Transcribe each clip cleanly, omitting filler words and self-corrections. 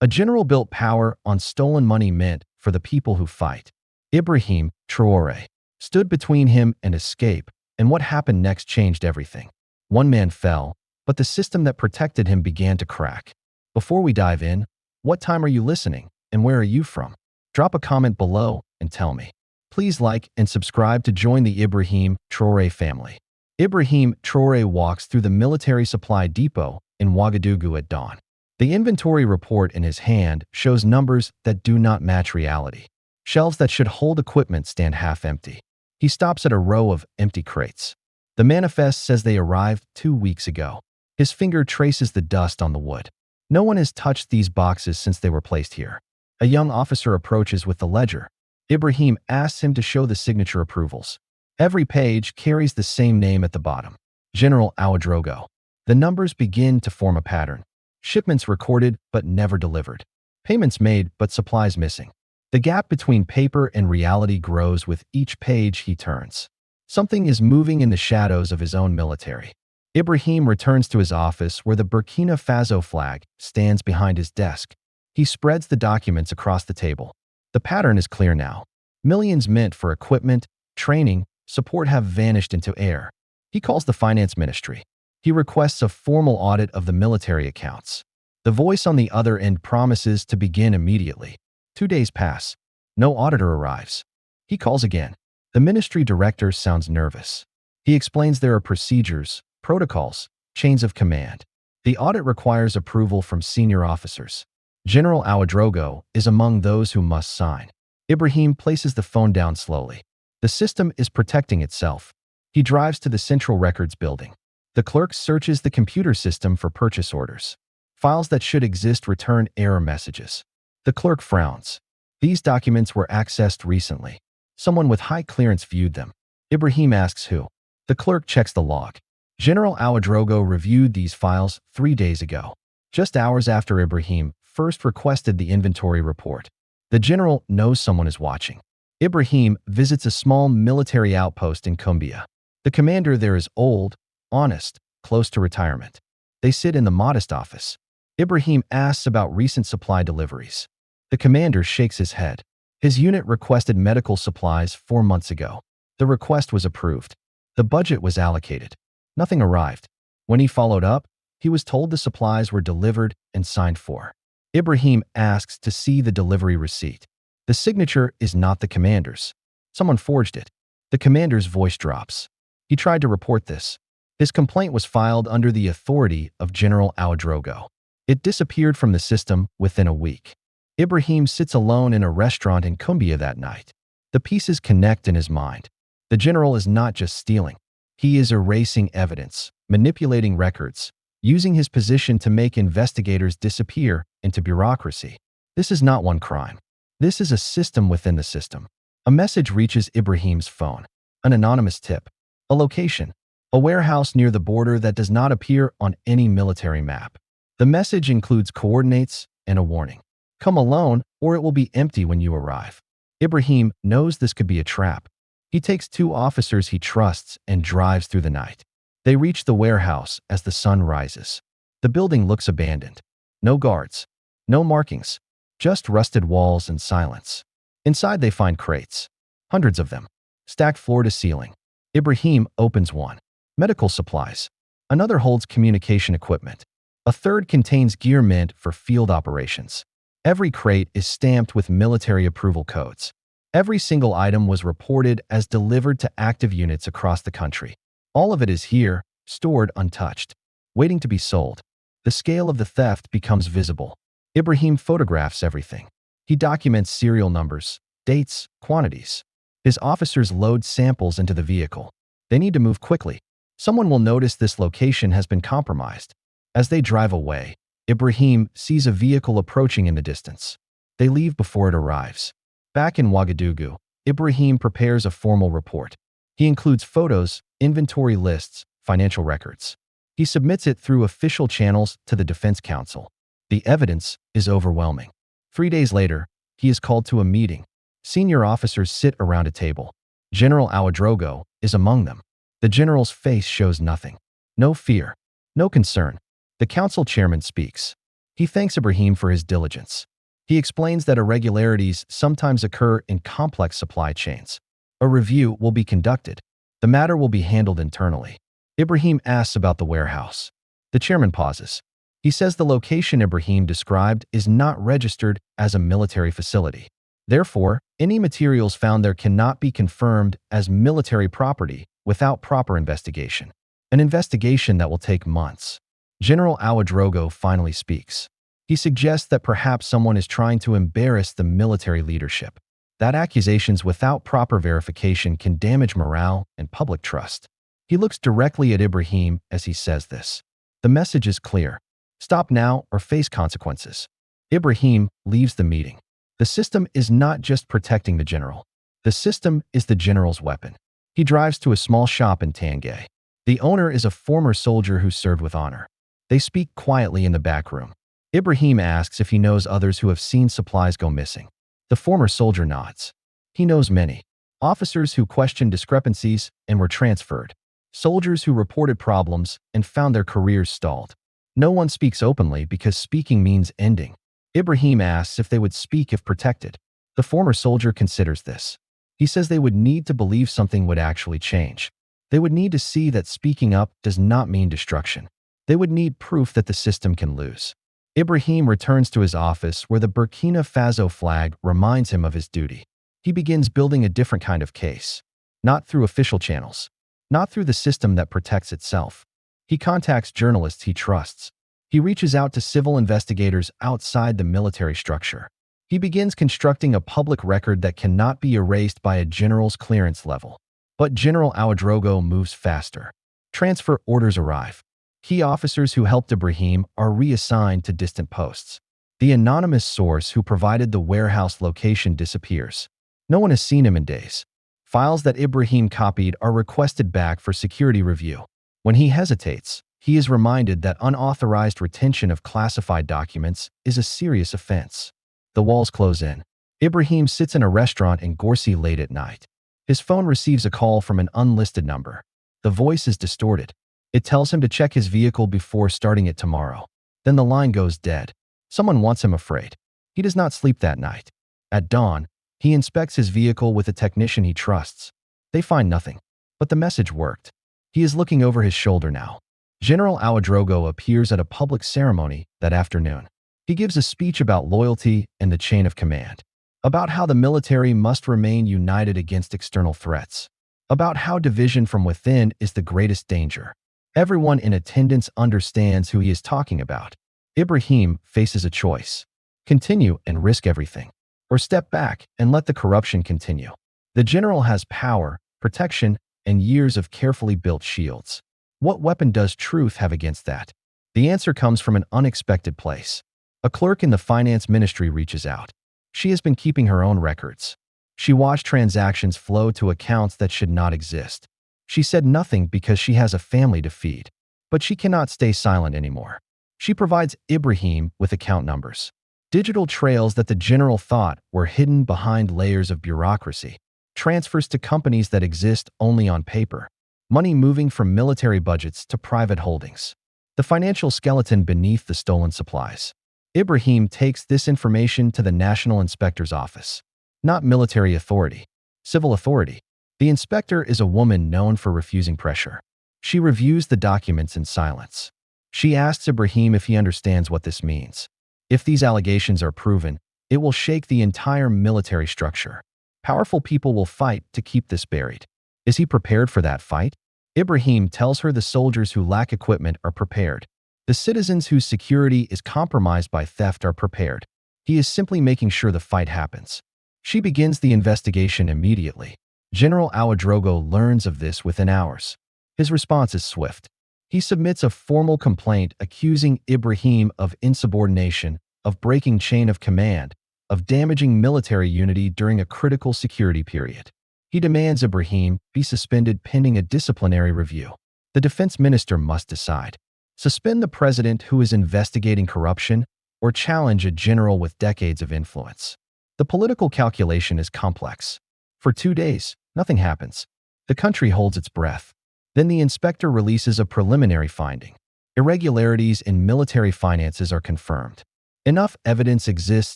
A general built power on stolen money meant for the people who fight. Ibrahim, Traoré, stood between him and escape, and what happened next changed everything. One man fell, but the system that protected him began to crack. Before we dive in, what time are you listening, and where are you from? Drop a comment below and tell me. Please like and subscribe to join the Ibrahim Traoré family. Ibrahim Traoré walks through the military supply depot in Ouagadougou at dawn. The inventory report in his hand shows numbers that do not match reality. Shelves that should hold equipment stand half empty. He stops at a row of empty crates. The manifest says they arrived 2 weeks ago. His finger traces the dust on the wood. No one has touched these boxes since they were placed here. A young officer approaches with the ledger. Ibrahim asks him to show the signature approvals. Every page carries the same name at the bottom. General Ouagadougou. The numbers begin to form a pattern. Shipments recorded but never delivered. Payments made but supplies missing. The gap between paper and reality grows with each page he turns. Something is moving in the shadows of his own military. Ibrahim returns to his office where the Burkina Faso flag stands behind his desk. He spreads the documents across the table. The pattern is clear now. Millions meant for equipment, training, support have vanished into air. He calls the finance ministry. He requests a formal audit of the military accounts. The voice on the other end promises to begin immediately. 2 days pass. No auditor arrives. He calls again. The ministry director sounds nervous. He explains there are procedures, protocols, chains of command. The audit requires approval from senior officers. General Ouagadougou is among those who must sign. Ibrahim places the phone down slowly. The system is protecting itself. He drives to the central records building. The clerk searches the computer system for purchase orders. Files that should exist return error messages. The clerk frowns. These documents were accessed recently. Someone with high clearance viewed them. Ibrahim asks who. The clerk checks the log. General Ouagadougou reviewed these files 3 days ago, just hours after Ibrahim first requested the inventory report. The general knows someone is watching. Ibrahim visits a small military outpost in Cumbia. The commander there is old, honest, close to retirement. They sit in the modest office. Ibrahim asks about recent supply deliveries. The commander shakes his head. His unit requested medical supplies 4 months ago. The request was approved. The budget was allocated. Nothing arrived. When he followed up, he was told the supplies were delivered and signed for. Ibrahim asks to see the delivery receipt. The signature is not the commander's. Someone forged it. The commander's voice drops. He tried to report this. His complaint was filed under the authority of General Ouagadougou. It disappeared from the system within a week. Ibrahim sits alone in a restaurant in Cumbia that night. The pieces connect in his mind. The general is not just stealing. He is erasing evidence, manipulating records, using his position to make investigators disappear into bureaucracy. This is not one crime. This is a system within the system. A message reaches Ibrahim's phone. An anonymous tip. A location. A warehouse near the border that does not appear on any military map. The message includes coordinates and a warning. Come alone, or it will be empty when you arrive. Ibrahim knows this could be a trap. He takes 2 officers he trusts and drives through the night. They reach the warehouse as the sun rises. The building looks abandoned. No guards. No markings. Just rusted walls and silence. Inside they find crates. Hundreds of them. Stacked floor to ceiling. Ibrahim opens one. Medical supplies. Another holds communication equipment. A third contains gear meant for field operations. Every crate is stamped with military approval codes. Every single item was reported as delivered to active units across the country. All of it is here, stored untouched, waiting to be sold. The scale of the theft becomes visible. Ibrahim photographs everything. He documents serial numbers, dates, quantities. His officers load samples into the vehicle. They need to move quickly. Someone will notice this location has been compromised. As they drive away, Ibrahim sees a vehicle approaching in the distance. They leave before it arrives. Back in Ouagadougou, Ibrahim prepares a formal report. He includes photos, inventory lists, financial records. He submits it through official channels to the Defense Council. The evidence is overwhelming. 3 days later, he is called to a meeting. Senior officers sit around a table. General Ouagadougou is among them. The general's face shows nothing. No fear. No concern. The council chairman speaks. He thanks Ibrahim for his diligence. He explains that irregularities sometimes occur in complex supply chains. A review will be conducted. The matter will be handled internally. Ibrahim asks about the warehouse. The chairman pauses. He says the location Ibrahim described is not registered as a military facility. Therefore, any materials found there cannot be confirmed as military property without proper investigation. An investigation that will take months. General Ouedraogo finally speaks. He suggests that perhaps someone is trying to embarrass the military leadership. That accusations without proper verification can damage morale and public trust. He looks directly at Ibrahim as he says this. The message is clear. Stop now or face consequences. Ibrahim leaves the meeting. The system is not just protecting the general. The system is the general's weapon. He drives to a small shop in Tangier. The owner is a former soldier who served with honor. They speak quietly in the back room. Ibrahim asks if he knows others who have seen supplies go missing. The former soldier nods. He knows many. Officers who questioned discrepancies and were transferred. Soldiers who reported problems and found their careers stalled. No one speaks openly because speaking means ending. Ibrahim asks if they would speak if protected. The former soldier considers this. He says they would need to believe something would actually change. They would need to see that speaking up does not mean destruction. They would need proof that the system can lose. Ibrahim returns to his office where the Burkina Faso flag reminds him of his duty. He begins building a different kind of case. Not through official channels. Not through the system that protects itself. He contacts journalists he trusts. He reaches out to civil investigators outside the military structure. He begins constructing a public record that cannot be erased by a general's clearance level. But General Ouedraogo moves faster. Transfer orders arrive. Key officers who helped Ibrahim are reassigned to distant posts. The anonymous source who provided the warehouse location disappears. No one has seen him in days. Files that Ibrahim copied are requested back for security review. When he hesitates, he is reminded that unauthorized retention of classified documents is a serious offense. The walls close in. Ibrahim sits in a restaurant in Gorcy late at night. His phone receives a call from an unlisted number. The voice is distorted. It tells him to check his vehicle before starting it tomorrow. Then the line goes dead. Someone wants him afraid. He does not sleep that night. At dawn, he inspects his vehicle with a technician he trusts. They find nothing. But the message worked. He is looking over his shoulder now. General Ouedraogo appears at a public ceremony that afternoon. He gives a speech about loyalty and the chain of command. About how the military must remain united against external threats. About how division from within is the greatest danger. Everyone in attendance understands who he is talking about. Ibrahim faces a choice. Continue and risk everything. Or step back and let the corruption continue. The general has power, protection, and years of carefully built shields. What weapon does truth have against that? The answer comes from an unexpected place. A clerk in the finance ministry reaches out. She has been keeping her own records. She watched transactions flow to accounts that should not exist. She said nothing because she has a family to feed. But she cannot stay silent anymore. She provides Ibrahim with account numbers. Digital trails that the general thought were hidden behind layers of bureaucracy. Transfers to companies that exist only on paper. Money moving from military budgets to private holdings. The financial skeleton beneath the stolen supplies. Ibrahim takes this information to the National Inspector's office. Not military authority. Civil authority. The inspector is a woman known for refusing pressure. She reviews the documents in silence. She asks Ibrahim if he understands what this means. If these allegations are proven, it will shake the entire military structure. Powerful people will fight to keep this buried. Is he prepared for that fight? Ibrahim tells her the soldiers who lack equipment are prepared. The citizens whose security is compromised by theft are prepared. He is simply making sure the fight happens. She begins the investigation immediately. General Ouedraogo learns of this within hours. His response is swift. He submits a formal complaint accusing Ibrahim of insubordination, of breaking chain of command, of damaging military unity during a critical security period. He demands Ibrahim be suspended pending a disciplinary review. The defense minister must decide. Suspend the president who is investigating corruption or challenge a general with decades of influence. The political calculation is complex. For 2 days, nothing happens. The country holds its breath. Then the inspector releases a preliminary finding. Irregularities in military finances are confirmed. Enough evidence exists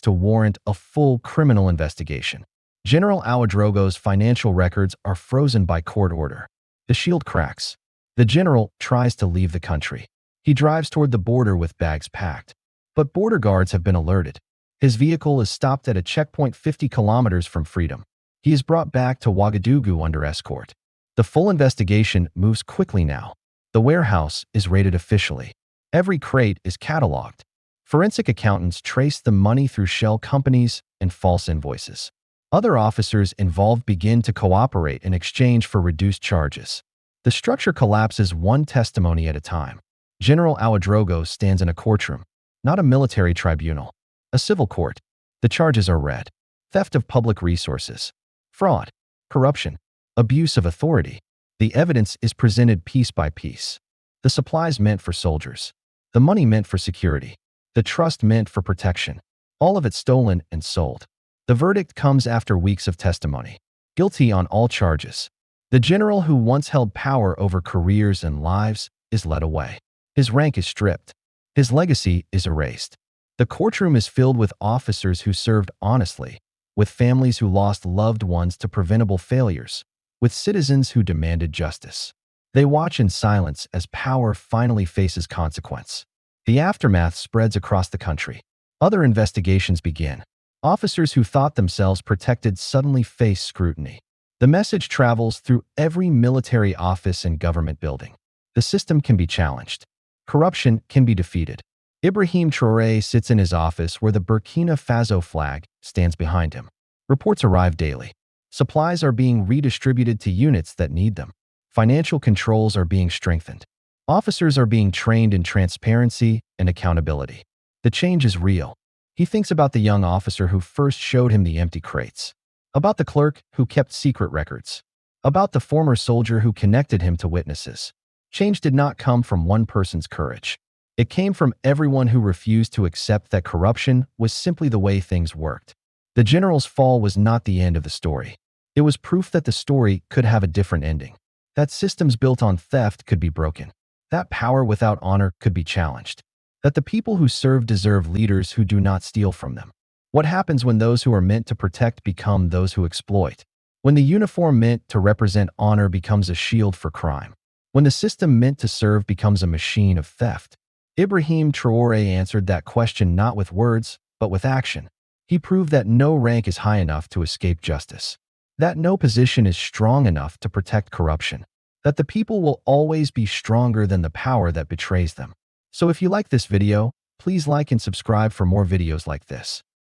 to warrant a full criminal investigation. General Ouedraogo's financial records are frozen by court order. The shield cracks. The general tries to leave the country. He drives toward the border with bags packed. But border guards have been alerted. His vehicle is stopped at a checkpoint 50 kilometers from freedom. He is brought back to Ouagadougou under escort. The full investigation moves quickly now. The warehouse is raided officially. Every crate is cataloged. Forensic accountants trace the money through shell companies and false invoices. Other officers involved begin to cooperate in exchange for reduced charges. The structure collapses one testimony at a time. General Ouedraogo stands in a courtroom, not a military tribunal, a civil court. The charges are read: theft of public resources, fraud, corruption, abuse of authority. The evidence is presented piece by piece. The supplies meant for soldiers, the money meant for security, the trust meant for protection, all of it stolen and sold. The verdict comes after weeks of testimony. Guilty on all charges. The general who once held power over careers and lives is led away. His rank is stripped. His legacy is erased. The courtroom is filled with officers who served honestly, with families who lost loved ones to preventable failures, with citizens who demanded justice. They watch in silence as power finally faces consequence. The aftermath spreads across the country. Other investigations begin. Officers who thought themselves protected suddenly face scrutiny. The message travels through every military office and government building. The system can be challenged. Corruption can be defeated. Ibrahim Traoré sits in his office where the Burkina Faso flag stands behind him. Reports arrive daily. Supplies are being redistributed to units that need them. Financial controls are being strengthened. Officers are being trained in transparency and accountability. The change is real. He thinks about the young officer who first showed him the empty crates, about the clerk who kept secret records, about the former soldier who connected him to witnesses. Change did not come from one person's courage. It came from everyone who refused to accept that corruption was simply the way things worked. The general's fall was not the end of the story. It was proof that the story could have a different ending, that systems built on theft could be broken, that power without honor could be challenged, that the people who serve deserve leaders who do not steal from them. What happens when those who are meant to protect become those who exploit? When the uniform meant to represent honor becomes a shield for crime? When the system meant to serve becomes a machine of theft? Ibrahim Traoré answered that question not with words, but with action. He proved that no rank is high enough to escape justice, that no position is strong enough to protect corruption, that the people will always be stronger than the power that betrays them. So if you like this video, please like and subscribe for more videos like this.